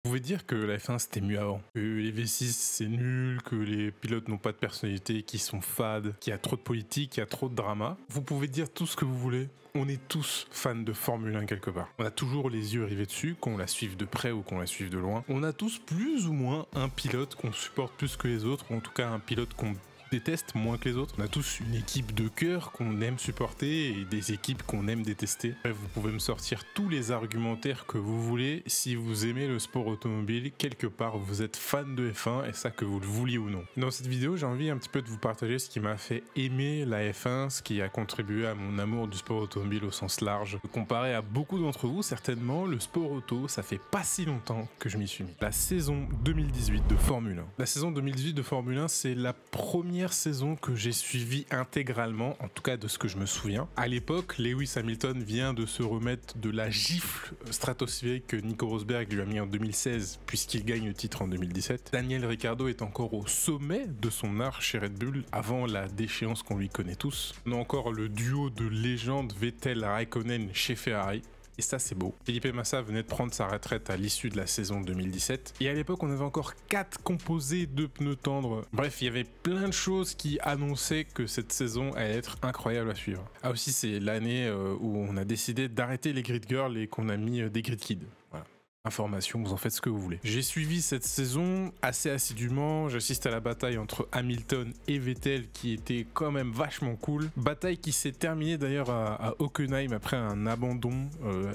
Vous pouvez dire que la F1 c'était mieux avant, que les V6 c'est nul, que les pilotes n'ont pas de personnalité, qu'ils sont fades, qu'il y a trop de politique, qu'il y a trop de drama. Vous pouvez dire tout ce que vous voulez. On est tous fans de Formule 1 quelque part. On a toujours les yeux rivés dessus, qu'on la suive de près ou qu'on la suive de loin. On a tous plus ou moins un pilote qu'on supporte plus que les autres, ou en tout cas un pilote qu'on déteste moins que les autres. On a tous une équipe de cœur qu'on aime supporter et des équipes qu'on aime détester. Bref, vous pouvez me sortir tous les argumentaires que vous voulez. Si vous aimez le sport automobile, quelque part vous êtes fan de F1 et ça que vous le vouliez ou non. Dans cette vidéo, j'ai envie un petit peu de vous partager ce qui m'a fait aimer la F1, ce qui a contribué à mon amour du sport automobile au sens large. Comparé à beaucoup d'entre vous, certainement, le sport auto, ça fait pas si longtemps que je m'y suis mis. La saison 2018 de Formule 1. La saison 2018 de Formule 1, c'est la première saison que j'ai suivie intégralement, en tout cas de ce que je me souviens. À l'époque, Lewis Hamilton vient de se remettre de la gifle stratosphérique que Nico Rosberg lui a mis en 2016, puisqu'il gagne le titre en 2017. Daniel Ricciardo est encore au sommet de son art chez Red Bull, avant la déchéance qu'on lui connaît tous. On a encore le duo de légende Vettel-Raikkonen chez Ferrari. Et ça c'est beau. Felipe Massa venait de prendre sa retraite à l'issue de la saison 2017. Et à l'époque on avait encore 4 composés de pneus tendres. Bref, il y avait plein de choses qui annonçaient que cette saison allait être incroyable à suivre. Ah aussi c'est l'année où on a décidé d'arrêter les grid girls et qu'on a mis des grid kids. Voilà. Information, vous en faites ce que vous voulez. J'ai suivi cette saison assez assidûment, j'assiste à la bataille entre Hamilton et Vettel qui était quand même vachement cool. Bataille qui s'est terminée d'ailleurs à Hockenheim après un abandon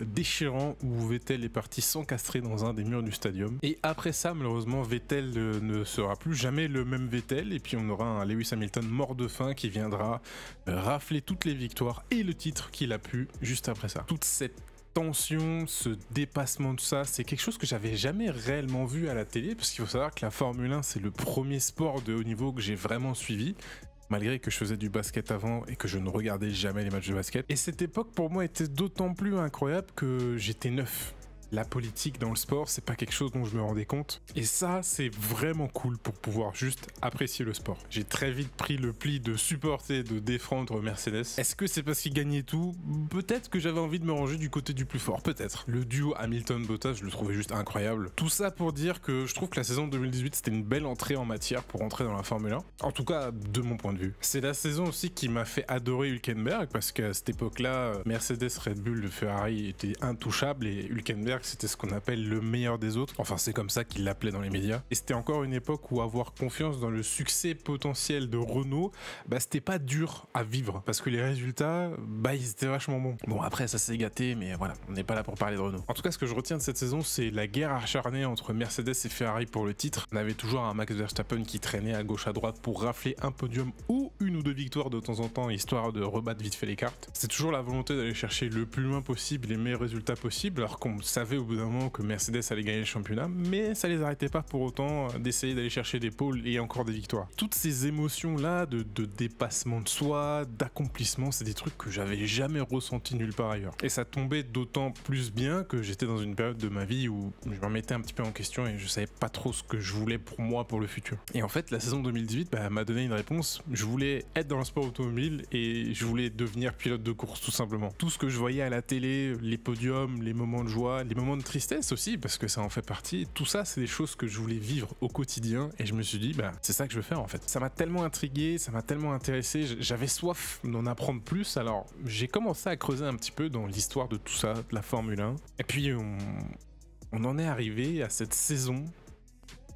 déchirant où Vettel est parti s'encastrer dans un des murs du stadium. Et après ça, malheureusement, Vettel ne sera plus jamais le même Vettel et puis on aura un Lewis Hamilton mort de faim qui viendra rafler toutes les victoires et le titre qu'il a pu juste après ça. Toute cette tension, ce dépassement de ça, c'est quelque chose que j'avais jamais réellement vu à la télé, parce qu'il faut savoir que la Formule 1 c'est le premier sport de haut niveau que j'ai vraiment suivi, malgré que je faisais du basket avant et que je ne regardais jamais les matchs de basket. Et cette époque pour moi était d'autant plus incroyable que j'étais neuf. La politique dans le sport, c'est pas quelque chose dont je me rendais compte. Et ça, c'est vraiment cool pour pouvoir juste apprécier le sport. J'ai très vite pris le pli de supporter, de défendre Mercedes. Est-ce que c'est parce qu'ils gagnaient tout? Peut-être que j'avais envie de me ranger du côté du plus fort, peut-être. Le duo Hamilton-Bottas, je le trouvais juste incroyable. Tout ça pour dire que je trouve que la saison 2018, c'était une belle entrée en matière pour entrer dans la Formule 1. En tout cas, de mon point de vue. C'est la saison aussi qui m'a fait adorer Hülkenberg, parce qu'à cette époque-là, Mercedes, Red Bull, Ferrari étaient intouchables et Hülkenberg, c'était ce qu'on appelle le meilleur des autres. Enfin, c'est comme ça qu'ils l'appelaient dans les médias. Et c'était encore une époque où avoir confiance dans le succès potentiel de Renault, bah c'était pas dur à vivre parce que les résultats, bah ils étaient vachement bons. Bon, après ça s'est gâté, mais voilà, on n'est pas là pour parler de Renault. En tout cas, ce que je retiens de cette saison, c'est la guerre acharnée entre Mercedes et Ferrari pour le titre. On avait toujours un Max Verstappen qui traînait à gauche à droite pour rafler un podium ou une ou deux victoires de temps en temps, histoire de rebattre vite fait les cartes. C'est toujours la volonté d'aller chercher le plus loin possible les meilleurs résultats possibles, alors qu'on savait au bout d'un moment que Mercedes allait gagner le championnat, mais ça les arrêtait pas pour autant d'essayer d'aller chercher des pôles et encore des victoires. Toutes ces émotions là de dépassement de soi, d'accomplissement, c'est des trucs que j'avais jamais ressenti nulle part ailleurs. Et ça tombait d'autant plus bien que j'étais dans une période de ma vie où je me remettais un petit peu en question et je savais pas trop ce que je voulais pour moi pour le futur. Et en fait la saison 2018 m'a donné une réponse. Je voulais être dans le sport automobile et je voulais devenir pilote de course tout simplement. Tout ce que je voyais à la télé, les podiums, les moments de joie, les moments de tristesse aussi parce que ça en fait partie, tout ça c'est des choses que je voulais vivre au quotidien et je me suis dit c'est ça que je veux faire en fait. Ça m'a tellement intrigué, ça m'a tellement intéressé, j'avais soif d'en apprendre plus, alors j'ai commencé à creuser un petit peu dans l'histoire de tout ça, de la Formule 1 et puis on en est arrivé à cette saison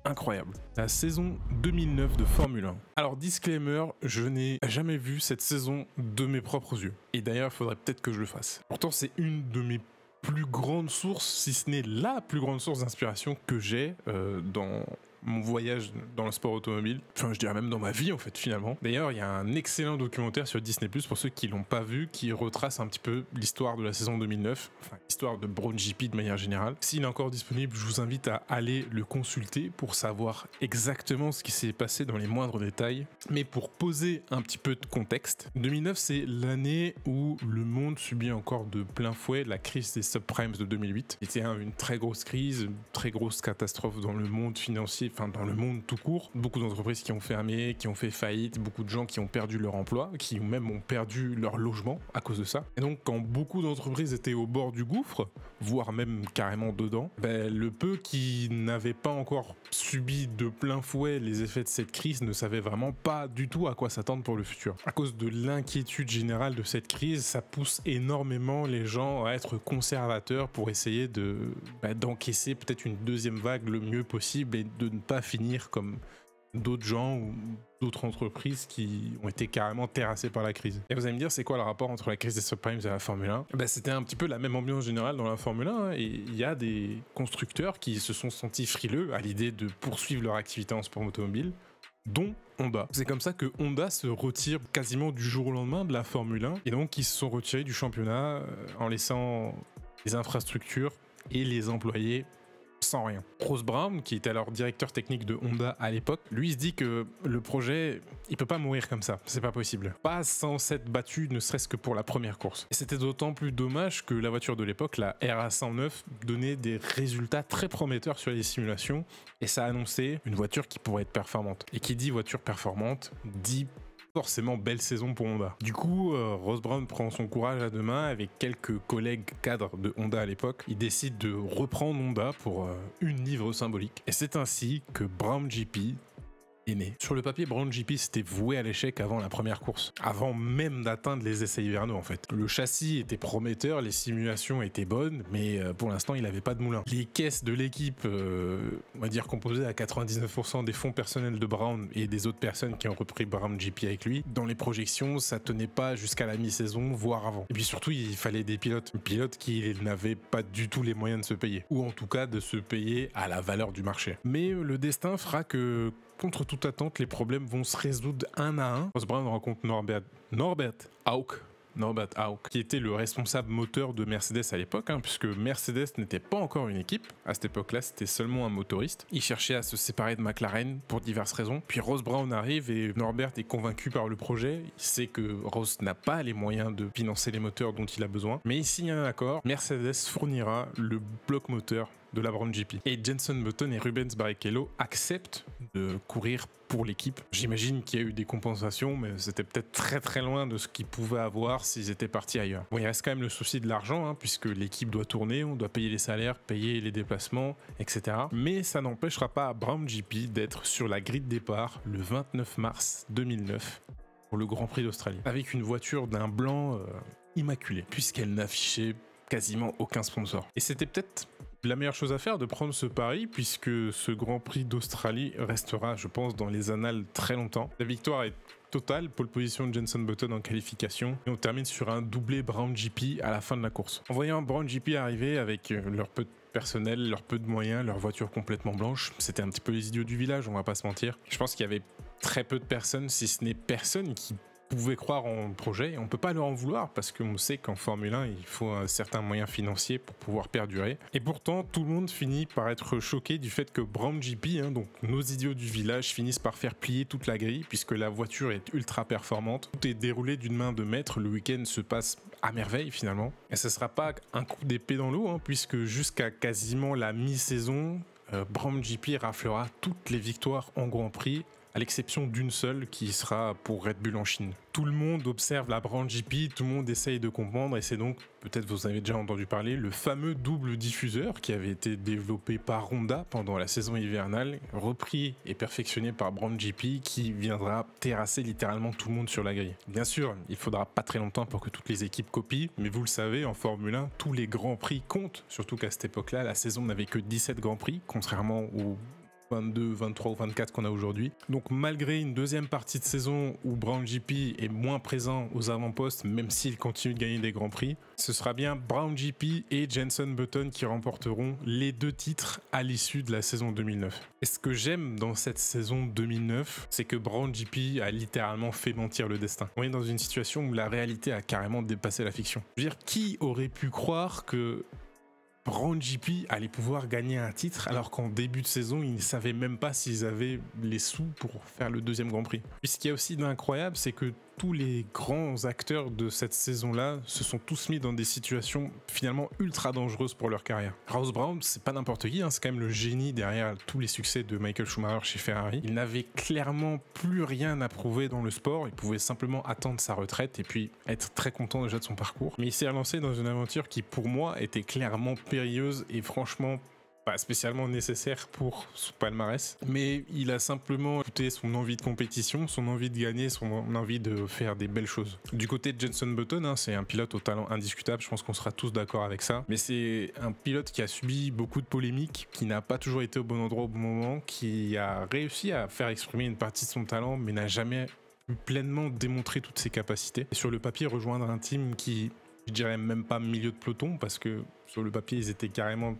incroyable. La saison 2009 de Formule 1. Alors disclaimer, je n'ai jamais vu cette saison de mes propres yeux. Et d'ailleurs, il faudrait peut-être que je le fasse. Pourtant, c'est une de mes plus grande source, si ce n'est la plus grande source d'inspiration que j'ai dans mon voyage dans le sport automobile, enfin je dirais même dans ma vie en fait finalement. D'ailleurs il y a un excellent documentaire sur Disney+ pour ceux qui l'ont pas vu, qui retrace un petit peu l'histoire de la saison 2009, enfin l'histoire de Brown GP de manière générale. S'il est encore disponible, je vous invite à aller le consulter pour savoir exactement ce qui s'est passé dans les moindres détails. Mais pour poser un petit peu de contexte, 2009 c'est l'année où le monde subit encore de plein fouet la crise des subprimes de 2008. C'était une très grosse crise, une très grosse catastrophe dans le monde financier marché, enfin dans le monde tout court, beaucoup d'entreprises qui ont fermé, qui ont fait faillite, beaucoup de gens qui ont perdu leur emploi, qui même ont perdu leur logement à cause de ça. Et donc quand beaucoup d'entreprises étaient au bord du gouffre, voire même carrément dedans, le peu qui n'avaient pas encore subi de plein fouet les effets de cette crise ne savaient vraiment pas du tout à quoi s'attendre pour le futur. À cause de l'inquiétude générale de cette crise, ça pousse énormément les gens à être conservateurs pour essayer d'encaisser peut-être une deuxième vague le mieux possible et de ne pas finir comme d'autres gens ou d'autres entreprises qui ont été carrément terrassées par la crise. Et vous allez me dire, c'est quoi le rapport entre la crise des subprimes et la Formule 1 ? C'était un petit peu la même ambiance générale dans la Formule 1, hein, et il y a des constructeurs qui se sont sentis frileux à l'idée de poursuivre leur activité en sport automobile, dont Honda. C'est comme ça que Honda se retire quasiment du jour au lendemain de la Formule 1, et donc ils se sont retirés du championnat en laissant les infrastructures et les employés sans rien. Ross Brawn, qui était alors directeur technique de Honda à l'époque, lui se dit que le projet, il peut pas mourir comme ça, c'est pas possible. Pas sans s'être battu, ne serait-ce que pour la première course. Et c'était d'autant plus dommage que la voiture de l'époque, la RA109, donnait des résultats très prometteurs sur les simulations, et ça annonçait une voiture qui pourrait être performante. Et qui dit voiture performante, dit forcément belle saison pour Honda. Du coup, Ross Brawn prend son courage à deux mains avec quelques collègues cadres de Honda à l'époque. Il décide de reprendre Honda pour une livre symbolique. Et c'est ainsi que Brown GP est né. Sur le papier, Brown GP s'était voué à l'échec avant la première course, avant même d'atteindre les essais hivernaux en fait. Le châssis était prometteur, les simulations étaient bonnes, mais pour l'instant il n'avait pas de moulin. Les caisses de l'équipe, on va dire composées à 99% des fonds personnels de Brown et des autres personnes qui ont repris Brown GP avec lui, dans les projections ça tenait pas jusqu'à la mi-saison, voire avant. Et puis surtout il fallait des pilotes qui n'avaient pas du tout les moyens de se payer, ou en tout cas de se payer à la valeur du marché. Mais le destin fera que contre toute attente, les problèmes vont se résoudre un à un. Ross Brawn rencontre Norbert Hauk, qui était le responsable moteur de Mercedes à l'époque, puisque Mercedes n'était pas encore une équipe. À cette époque-là, c'était seulement un motoriste. Il cherchait à se séparer de McLaren pour diverses raisons. Puis Ross Brawn arrive et Norbert est convaincu par le projet. Il sait que Ross n'a pas les moyens de financer les moteurs dont il a besoin. Mais il signe un accord. Mercedes fournira le bloc moteur de la Brown GP. Et Jenson Button et Rubens Barrichello acceptent de courir pour l'équipe. J'imagine qu'il y a eu des compensations, mais c'était peut-être très très loin de ce qu'ils pouvaient avoir s'ils étaient partis ailleurs. Bon, il reste quand même le souci de l'argent, puisque l'équipe doit tourner, on doit payer les salaires, payer les déplacements, etc. Mais ça n'empêchera pas Brown GP d'être sur la grille de départ le 29 mars 2009 pour le Grand Prix d'Australie, avec une voiture d'un blanc immaculé, puisqu'elle n'affichait quasiment aucun sponsor. Et c'était peut-être la meilleure chose à faire de prendre ce pari, puisque ce Grand Prix d'Australie restera, je pense, dans les annales très longtemps. La victoire est totale, pole position de Jenson Button en qualification, et on termine sur un doublé Brown GP à la fin de la course. En voyant Brown GP arriver avec leur peu de personnel, leur peu de moyens, leur voiture complètement blanche, c'était un petit peu les idiots du village, on va pas se mentir. Je pense qu'il y avait très peu de personnes, si ce n'est personne, qui pouvaient croire en projet. On peut pas leur en vouloir parce qu'on sait qu'en Formule 1 il faut un certain moyen financier pour pouvoir perdurer, et pourtant tout le monde finit par être choqué du fait que Brown GP, donc nos idiots du village, finissent par faire plier toute la grille puisque la voiture est ultra performante, tout est déroulé d'une main de maître, le week-end se passe à merveille finalement, et ce sera pas un coup d'épée dans l'eau, puisque jusqu'à quasiment la mi-saison, Brown GP raflera toutes les victoires en Grand Prix, à l'exception d'une seule qui sera pour Red Bull en Chine. Tout le monde observe la Brown GP, tout le monde essaye de comprendre, et c'est donc, peut-être vous avez déjà entendu parler, le fameux double diffuseur qui avait été développé par Honda pendant la saison hivernale, repris et perfectionné par Brown GP, qui viendra terrasser littéralement tout le monde sur la grille. Bien sûr, il faudra pas très longtemps pour que toutes les équipes copient, mais vous le savez, en Formule 1, tous les grands prix comptent, surtout qu'à cette époque-là, la saison n'avait que 17 grands prix, contrairement aux 22, 23 ou 24 qu'on a aujourd'hui. Donc malgré une deuxième partie de saison où Brown GP est moins présent aux avant-postes, même s'il continue de gagner des grands prix, ce sera bien Brown GP et Jenson Button qui remporteront les deux titres à l'issue de la saison 2009. Et ce que j'aime dans cette saison 2009, c'est que Brown GP a littéralement fait mentir le destin. On est dans une situation où la réalité a carrément dépassé la fiction. Je veux dire, qui aurait pu croire que Brown GP allait pouvoir gagner un titre alors qu'en début de saison, ils ne savaient même pas s'ils avaient les sous pour faire le deuxième Grand Prix. Puis ce qu'il y a aussi d'incroyable, c'est que tous les grands acteurs de cette saison-là se sont tous mis dans des situations finalement ultra dangereuses pour leur carrière. Ross Brawn, c'est pas n'importe qui, hein, c'est quand même le génie derrière tous les succès de Michael Schumacher chez Ferrari. Il n'avait clairement plus rien à prouver dans le sport, il pouvait simplement attendre sa retraite et puis être très content déjà de son parcours. Mais il s'est lancé dans une aventure qui pour moi était clairement périlleuse et franchement pas spécialement nécessaire pour son palmarès, mais il a simplement écouté son envie de compétition, son envie de gagner, son envie de faire des belles choses. Du côté de Jenson Button, hein, c'est un pilote au talent indiscutable, je pense qu'on sera tous d'accord avec ça, mais c'est un pilote qui a subi beaucoup de polémiques, qui n'a pas toujours été au bon endroit au bon moment, qui a réussi à faire exprimer une partie de son talent, mais n'a jamais pu pleinement démontrer toutes ses capacités. Et sur le papier, rejoindre un team qui, je dirais même pas milieu de peloton, parce que sur le papier, ils étaient carrément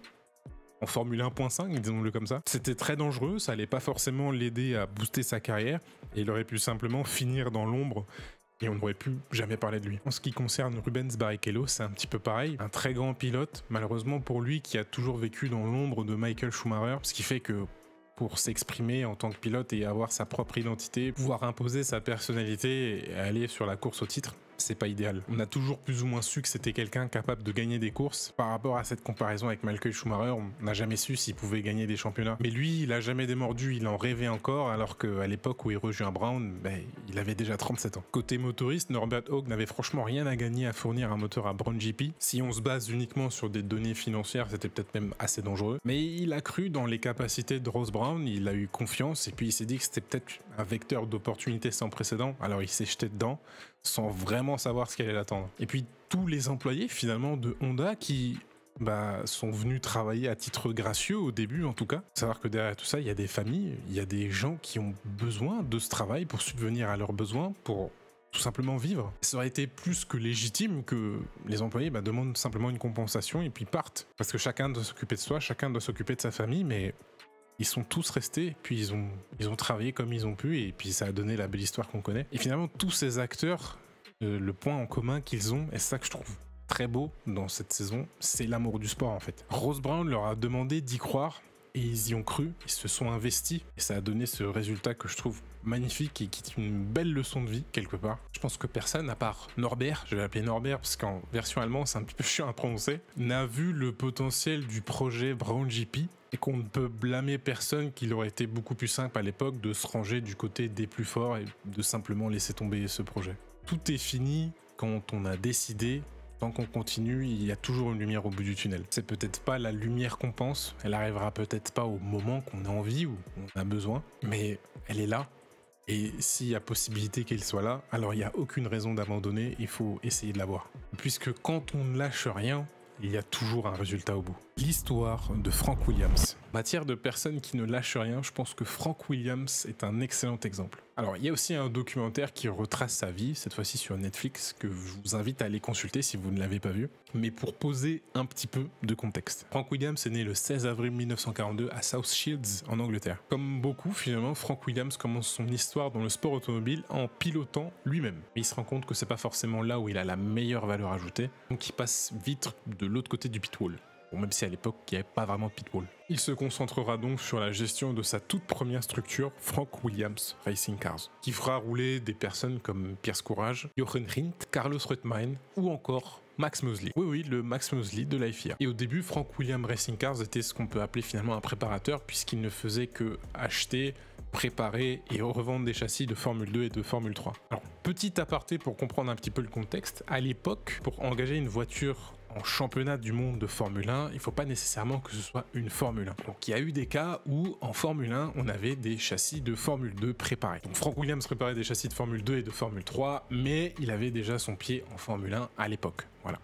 en Formule 1.5, disons-le comme ça. C'était très dangereux, ça allait pas forcément l'aider à booster sa carrière, et il aurait pu simplement finir dans l'ombre, et on n'aurait plus jamais parlé de lui. En ce qui concerne Rubens Barrichello, c'est un petit peu pareil. Un très grand pilote, malheureusement pour lui, qui a toujours vécu dans l'ombre de Michael Schumacher, ce qui fait que pour s'exprimer en tant que pilote et avoir sa propre identité, pouvoir imposer sa personnalité et aller sur la course au titre, c'est pas idéal. On a toujours plus ou moins su que c'était quelqu'un capable de gagner des courses. Par rapport à cette comparaison avec Michael Schumacher, on n'a jamais su s'il pouvait gagner des championnats. Mais lui, il a jamais démordu, il en rêvait encore, alors qu'à l'époque où il rejoint Brown, il avait déjà 37 ans. Côté motoriste, Norbert Haug n'avait franchement rien à gagner à fournir un moteur à Brown GP. Si on se base uniquement sur des données financières, c'était peut-être même assez dangereux. Mais il a cru dans les capacités de Ross Brawn, il a eu confiance, et puis il s'est dit que c'était peut-être un vecteur d'opportunité sans précédent, alors il s'est jeté dedans, sans vraiment savoir ce qu'elle allait l'attendre. Et puis tous les employés finalement de Honda qui sont venus travailler à titre gracieux au début en tout cas. Savoir que derrière tout ça, il y a des familles, il y a des gens qui ont besoin de ce travail pour subvenir à leurs besoins, pour tout simplement vivre. Ça aurait été plus que légitime que les employés demandent simplement une compensation et puis partent. Parce que chacun doit s'occuper de soi, chacun doit s'occuper de sa famille, mais ils sont tous restés, puis ils ont travaillé comme ils ont pu, et puis ça a donné la belle histoire qu'on connaît. Et finalement, tous ces acteurs, le point en commun qu'ils ont, et c'est ça que je trouve très beau dans cette saison, c'est l'amour du sport en fait. Ross Brawn leur a demandé d'y croire, et ils y ont cru, ils se sont investis, et ça a donné ce résultat que je trouve magnifique et qui est une belle leçon de vie quelque part. Je pense que personne, à part Norbert, je vais l'appeler Norbert parce qu'en version allemande c'est un petit peu chiant à prononcer, n'a vu le potentiel du projet Brown GP, et qu'on ne peut blâmer personne, qu'il aurait été beaucoup plus simple à l'époque de se ranger du côté des plus forts et de simplement laisser tomber ce projet. Tout est fini quand on a décidé. Tant qu'on continue, il y a toujours une lumière au bout du tunnel. C'est peut-être pas la lumière qu'on pense, elle arrivera peut-être pas au moment qu'on a envie ou on a besoin, mais elle est là. Et s'il y a possibilité qu'elle soit là, alors il n'y a aucune raison d'abandonner, il faut essayer de la voir. Puisque quand on ne lâche rien, il y a toujours un résultat au bout. L'histoire de Frank Williams. En matière de personnes qui ne lâchent rien, je pense que Frank Williams est un excellent exemple. Alors, il y a aussi un documentaire qui retrace sa vie, cette fois-ci sur Netflix, que je vous invite à aller consulter si vous ne l'avez pas vu. Mais pour poser un petit peu de contexte. Frank Williams est né le 16 avril 1942 à South Shields, en Angleterre. Comme beaucoup, finalement, Frank Williams commence son histoire dans le sport automobile en pilotant lui-même. Mais il se rend compte que c'est pas forcément là où il a la meilleure valeur ajoutée, donc il passe vite de l'autre côté du pitwall. Bon, même si à l'époque, il n'y avait pas vraiment de pitbull. Il se concentrera donc sur la gestion de sa toute première structure, Frank Williams Racing Cars, qui fera rouler des personnes comme Pierce Courage, Jochen Rindt, Carlos Reutemann ou encore Max Mosley. Oui, le Max Mosley de la FIA. Et au début, Frank Williams Racing Cars était ce qu'on peut appeler finalement un préparateur, puisqu'il ne faisait que acheter, préparer et revendre des châssis de Formule 2 et de Formule 3. Alors, petit aparté pour comprendre un petit peu le contexte, à l'époque, pour engager une voiture en championnat du monde de Formule 1, il ne faut pas nécessairement que ce soit une Formule 1. Donc il y a eu des cas où en Formule 1, on avait des châssis de Formule 2 préparés. Donc Frank Williams préparait des châssis de Formule 2 et de Formule 3, mais il avait déjà son pied en Formule 1 à l'époque. Voilà.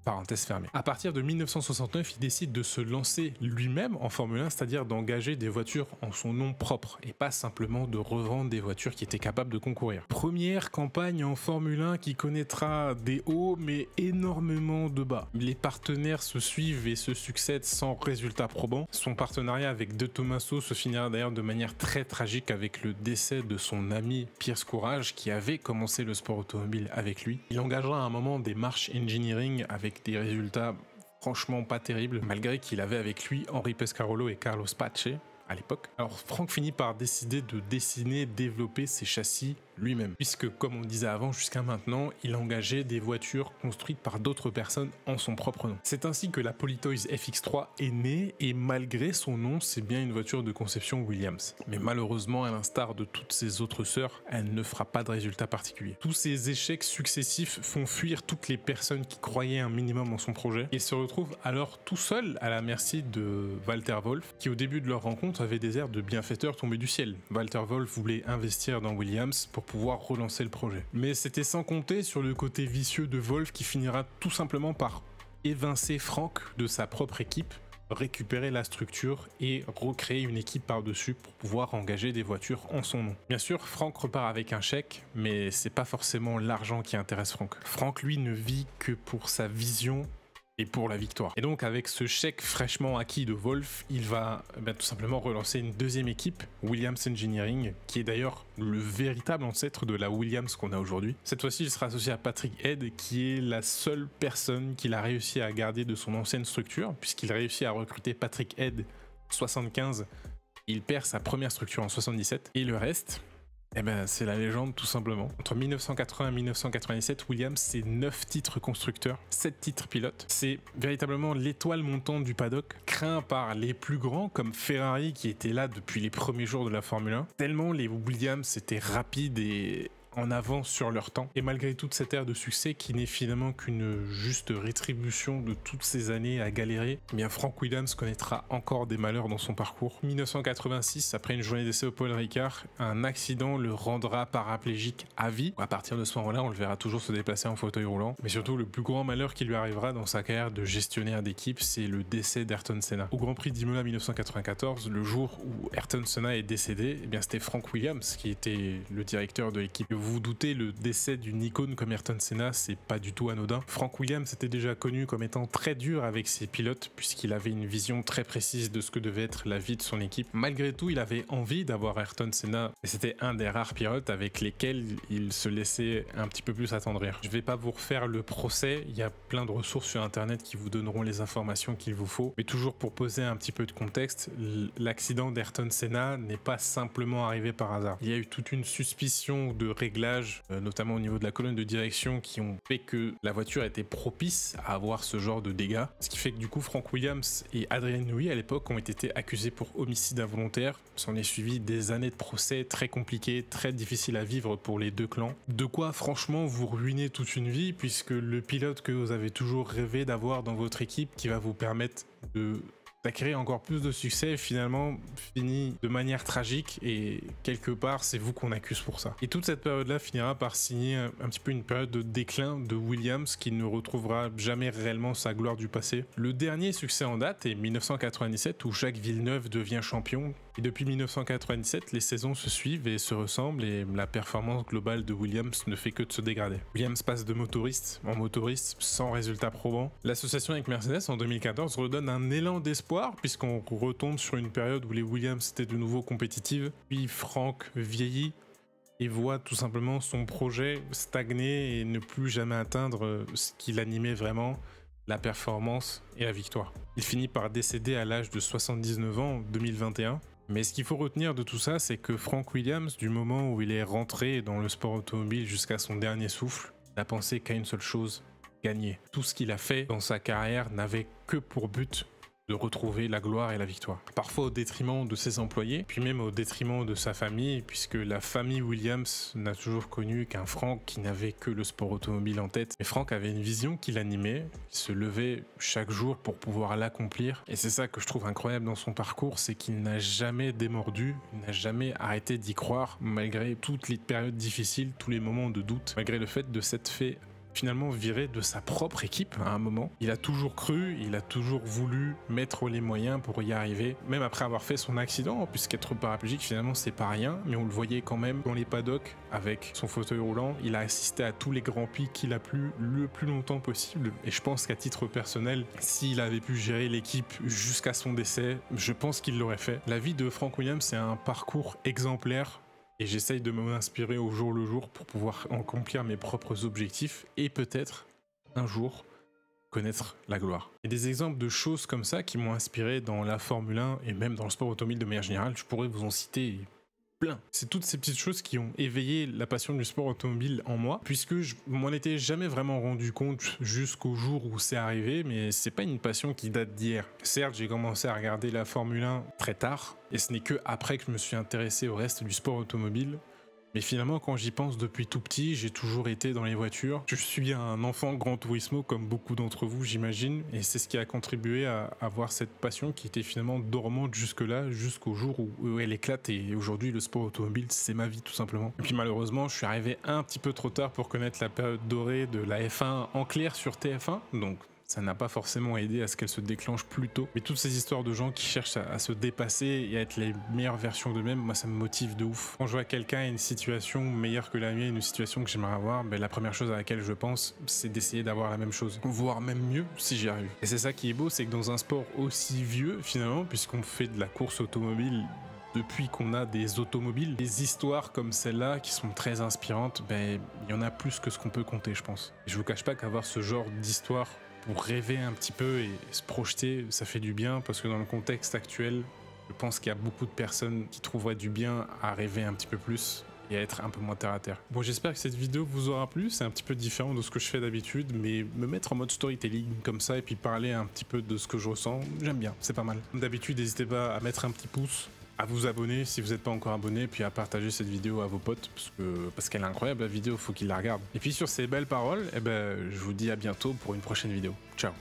Parenthèse fermée. À partir de 1969, il décide de se lancer lui-même en Formule 1, c'est-à-dire d'engager des voitures en son nom propre et pas simplement de revendre des voitures qui étaient capables de concourir. Première campagne en Formule 1 qui connaîtra des hauts mais énormément de bas. Les partenaires se suivent et se succèdent sans résultat probant. Son partenariat avec De Tomaso se finira d'ailleurs de manière très tragique avec le décès de son ami Pierce Courage qui avait commencé le sport automobile avec lui. Il engagera à un moment des marches engineering avec des résultats franchement pas terribles, malgré qu'il avait avec lui Henri Pescarolo et Carlos Pace à l'époque. Alors Frank finit par décider de dessiner, développer ses châssis lui-même. Puisque, comme on disait avant, jusqu'à maintenant, il engageait des voitures construites par d'autres personnes en son propre nom. C'est ainsi que la Polytoys FX3 est née, et malgré son nom, c'est bien une voiture de conception Williams. Mais malheureusement, à l'instar de toutes ses autres sœurs, elle ne fera pas de résultats particuliers. Tous ces échecs successifs font fuir toutes les personnes qui croyaient un minimum en son projet, et se retrouve alors tout seul à la merci de Walter Wolf, qui au début de leur rencontre avait des airs de bienfaiteur tombé du ciel. Walter Wolf voulait investir dans Williams pour pouvoir relancer le projet. Mais c'était sans compter sur le côté vicieux de Wolf qui finira tout simplement par évincer Frank de sa propre équipe, récupérer la structure et recréer une équipe par-dessus pour pouvoir engager des voitures en son nom. Bien sûr, Frank repart avec un chèque, mais c'est pas forcément l'argent qui intéresse Frank. Frank, lui, ne vit que pour sa vision et pour la victoire. Et donc avec ce chèque fraîchement acquis de Wolf, il va tout simplement relancer une deuxième équipe, Williams Engineering, qui est d'ailleurs le véritable ancêtre de la Williams qu'on a aujourd'hui. Cette fois-ci, il sera associé à Patrick Head, qui est la seule personne qu'il a réussi à garder de son ancienne structure, puisqu'il réussit à recruter Patrick Head en 75, il perd sa première structure en 77, et le reste... c'est la légende tout simplement. Entre 1980 et 1997, Williams, c'est 9 titres constructeurs, 7 titres pilotes. C'est véritablement l'étoile montante du paddock, craint par les plus grands comme Ferrari qui était là depuis les premiers jours de la Formule 1. Tellement les Williams étaient rapides et en avance sur leur temps. Et malgré toute cette ère de succès qui n'est finalement qu'une juste rétribution de toutes ces années à galérer, eh bien Frank Williams connaîtra encore des malheurs dans son parcours. 1986, après une journée d'essai au Paul Ricard, un accident le rendra paraplégique à vie. À partir de ce moment-là, on le verra toujours se déplacer en fauteuil roulant. Mais surtout, le plus grand malheur qui lui arrivera dans sa carrière de gestionnaire d'équipe, c'est le décès d'Ayrton Senna. Au Grand Prix d'Imola 1994, le jour où Ayrton Senna est décédé, eh bien c'était Frank Williams qui était le directeur de l'équipe. Vous vous doutez, le décès d'une icône comme Ayrton Senna, c'est pas du tout anodin. Frank Williams était déjà connu comme étant très dur avec ses pilotes, puisqu'il avait une vision très précise de ce que devait être la vie de son équipe. Malgré tout, il avait envie d'avoir Ayrton Senna, et c'était un des rares pilotes avec lesquels il se laissait un petit peu plus attendrir. Je vais pas vous refaire le procès, il y a plein de ressources sur internet qui vous donneront les informations qu'il vous faut, mais toujours pour poser un petit peu de contexte, l'accident d'Ayrton Senna n'est pas simplement arrivé par hasard. Il y a eu toute une suspicion de réglages, notamment au niveau de la colonne de direction, qui ont fait que la voiture était propice à avoir ce genre de dégâts. Ce qui fait que du coup, Frank Williams et Adrian Newey à l'époque ont été accusés pour homicide involontaire. S'en est suivi des années de procès très compliqués, très difficiles à vivre pour les deux clans. De quoi franchement vous ruiner toute une vie, puisque le pilote que vous avez toujours rêvé d'avoir dans votre équipe, qui va vous permettre d'acquérir encore plus de succès, finalement finit de manière tragique, et quelque part c'est vous qu'on accuse pour ça. Et toute cette période-là finira par signer un petit peu une période de déclin de Williams, qui ne retrouvera jamais réellement sa gloire du passé. Le dernier succès en date est 1997, où Jacques Villeneuve devient champion, et depuis 1997 les saisons se suivent et se ressemblent, et la performance globale de Williams ne fait que de se dégrader. Williams passe de motoriste en motoriste sans résultat probant. L'association avec Mercedes en 2014 redonne un élan d'espoir, puisqu'on retombe sur une période où les Williams étaient de nouveau compétitives. Puis Frank vieillit et voit tout simplement son projet stagner et ne plus jamais atteindre ce qui l'animait vraiment, la performance et la victoire. Il finit par décéder à l'âge de 79 ans en 2021. Mais ce qu'il faut retenir de tout ça, c'est que Frank Williams, du moment où il est rentré dans le sport automobile jusqu'à son dernier souffle, n'a pensé qu'à une seule chose: gagner. Tout ce qu'il a fait dans sa carrière n'avait que pour but de retrouver la gloire et la victoire. Parfois au détriment de ses employés, puis même au détriment de sa famille, puisque la famille Williams n'a toujours connu qu'un Frank qui n'avait que le sport automobile en tête. Mais Frank avait une vision qui l'animait, il se levait chaque jour pour pouvoir l'accomplir. Et c'est ça que je trouve incroyable dans son parcours, c'est qu'il n'a jamais démordu, il n'a jamais arrêté d'y croire, malgré toutes les périodes difficiles, tous les moments de doute, malgré le fait de s'être fait finalement viré de sa propre équipe à un moment. Il a toujours cru, il a toujours voulu mettre les moyens pour y arriver, même après avoir fait son accident, puisqu'être paraplégique finalement c'est pas rien, mais on le voyait quand même dans les paddocks avec son fauteuil roulant. Il a assisté à tous les grands prix qu'il a plu le plus longtemps possible, et je pense qu'à titre personnel, s'il avait pu gérer l'équipe jusqu'à son décès, je pense qu'il l'aurait fait. La vie de Frank Williams, c'est un parcours exemplaire, et j'essaye de m'inspirer au jour le jour pour pouvoir accomplir mes propres objectifs et peut-être un jour connaître la gloire. Et des exemples de choses comme ça qui m'ont inspiré dans la Formule 1 et même dans le sport automobile de manière générale, je pourrais vous en citer plein. C'est toutes ces petites choses qui ont éveillé la passion du sport automobile en moi, puisque je m'en étais jamais vraiment rendu compte jusqu'au jour où c'est arrivé, mais c'est pas une passion qui date d'hier. Certes, j'ai commencé à regarder la Formule 1 très tard, et ce n'est que après que je me suis intéressé au reste du sport automobile. Mais finalement, quand j'y pense depuis tout petit, j'ai toujours été dans les voitures. Je suis un enfant Gran Turismo comme beaucoup d'entre vous, j'imagine, et c'est ce qui a contribué à avoir cette passion qui était finalement dormante jusque-là, jusqu'au jour où elle éclate. Et aujourd'hui, le sport automobile, c'est ma vie tout simplement. Et puis malheureusement, je suis arrivé un petit peu trop tard pour connaître la période dorée de la F1 en clair sur TF1, donc ça n'a pas forcément aidé à ce qu'elle se déclenche plus tôt. Mais toutes ces histoires de gens qui cherchent à se dépasser et à être les meilleures versions d'eux-mêmes, moi ça me motive de ouf. Quand je vois quelqu'un à une situation meilleure que la mienne, une situation que j'aimerais avoir, la première chose à laquelle je pense, c'est d'essayer d'avoir la même chose. Voire même mieux si j'y arrive. Et c'est ça qui est beau, c'est que dans un sport aussi vieux finalement, puisqu'on fait de la course automobile depuis qu'on a des automobiles, des histoires comme celle-là qui sont très inspirantes, il y en a plus que ce qu'on peut compter, je pense. Et je vous cache pas qu'avoir ce genre d'histoire pour rêver un petit peu et se projeter, ça fait du bien, parce que dans le contexte actuel, je pense qu'il y a beaucoup de personnes qui trouveraient du bien à rêver un petit peu plus et à être un peu moins terre à terre. Bon, j'espère que cette vidéo vous aura plu, c'est un petit peu différent de ce que je fais d'habitude, mais me mettre en mode storytelling comme ça et puis parler un petit peu de ce que je ressens, j'aime bien, c'est pas mal. D'habitude, n'hésitez pas à mettre un petit pouce, à vous abonner si vous n'êtes pas encore abonné, puis à partager cette vidéo à vos potes, parce qu'elle est incroyable la vidéo, faut qu'ils la regardent. Et puis sur ces belles paroles, je vous dis à bientôt pour une prochaine vidéo. Ciao.